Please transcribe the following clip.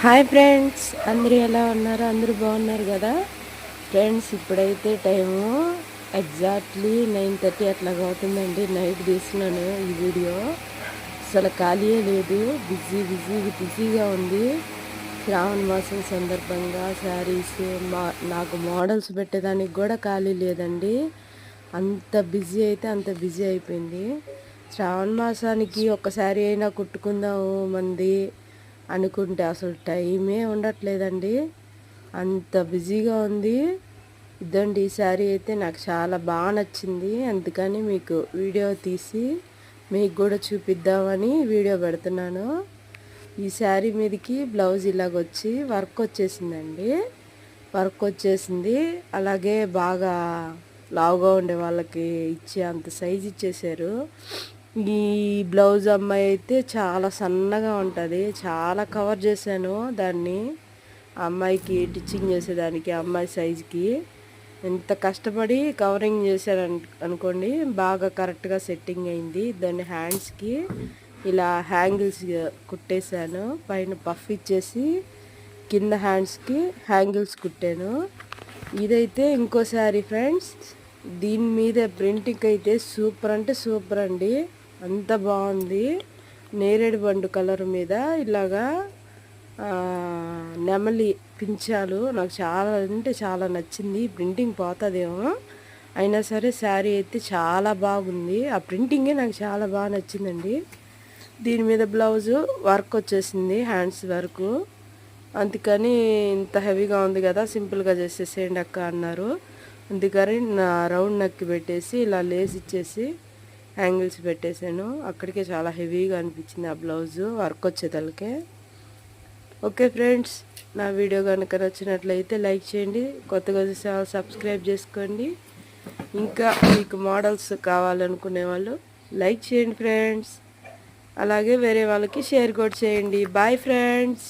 Hi friends, అందరూ ఎలా ఉన్నారు? అందరూ బాగున్నారు కదా ఫ్రెండ్స్? ఇప్పుడైతే టైము ఎగ్జాక్ట్లీ 9:30 అట్లాగా అవుతుందండి. నైట్ తీస్తున్నాను ఈ వీడియో. అసలు ఖాళీయే లేదు, బిజీగా ఉంది. శ్రావణ మాసం సందర్భంగా శారీస్ నాకు మోడల్స్ పెట్టేదానికి కూడా ఖాళీ లేదండి. అంత బిజీ అయితే అంత బిజీ అయిపోయింది. శ్రావణ మాసానికి ఒక శారీ అయినా కుట్టుకుందాము మంది అనుకుంటే అసలు టైమే ఉండట్లేదండి. అంత బిజీగా ఉంది. ఇదండి ఈ శారీ అయితే నాకు చాలా బాగా నచ్చింది. అందుకని మీకు వీడియో తీసి మీకు కూడా చూపిద్దామని వీడియో పెడుతున్నాను. ఈ శారీ మీదకి బ్లౌజ్ ఇలాగొచ్చి వర్క్ వచ్చేసిందండి. వర్క్ వచ్చేసింది. అలాగే బాగా లావుగా ఉండే వాళ్ళకి ఇచ్చే అంత సైజు ఇచ్చేసారు. ఈ బ్లౌజ్ అమ్మాయి అయితే చాలా సన్నగా ఉంటుంది. చాలా కవర్ చేశాను దాన్ని. అమ్మాయికి టిచ్చింగ్ చేసేదానికి అమ్మాయి సైజుకి ఎంత కష్టపడి కవరింగ్ చేశాను అనుకోండి. బాగా కరెక్ట్గా సెట్టింగ్ అయింది. దాన్ని హ్యాండ్స్కి ఇలా హ్యాంగిల్స్ కుట్టేశాను. పైన పఫ్ ఇచ్చేసి కింద హ్యాండ్స్కి హ్యాంగిల్స్ కుట్టాను. ఇదైతే ఇంకో శారీ ఫ్రెండ్స్. దీని మీద ప్రింటింగ్ అయితే సూపర్ అంటే సూపర్ అండి. అంత బాగుంది. నేరేడు బండు కలర్ మీద ఇలాగా నెమలి పించాలు నాకు చాలా అంటే చాలా నచ్చింది. ప్రింటింగ్ పోతుందేమో అయినా సరే శారీ అయితే చాలా బాగుంది. ఆ ప్రింటింగే నాకు చాలా బాగా నచ్చిందండి. దీని మీద బ్లౌజు వర్క్ వచ్చేసింది, హ్యాండ్స్ వరకు. అందుకని ఇంత హెవీగా ఉంది కదా, సింపుల్గా చేసేసేయండి అక్క అన్నారు. అందుకని నా రౌండ్ నెక్ పెట్టేసి ఇలా లేస్ ఇచ్చేసి హ్యాంగిల్స్ పెట్టేశాను. అక్కడికే చాలా హెవీగా అనిపించింది ఆ బ్లౌజు వర్క్ వచ్చేతలకే. ఓకే ఫ్రెండ్స్, నా వీడియో కనుక నచ్చినట్లయితే లైక్ చేయండి. కొత్తగా సబ్స్క్రైబ్ చేసుకోండి. ఇంకా మీకు మోడల్స్ కావాలనుకునే వాళ్ళు లైక్ చేయండి ఫ్రెండ్స్. అలాగే వేరే వాళ్ళకి షేర్ కూడా చేయండి. Bye friends.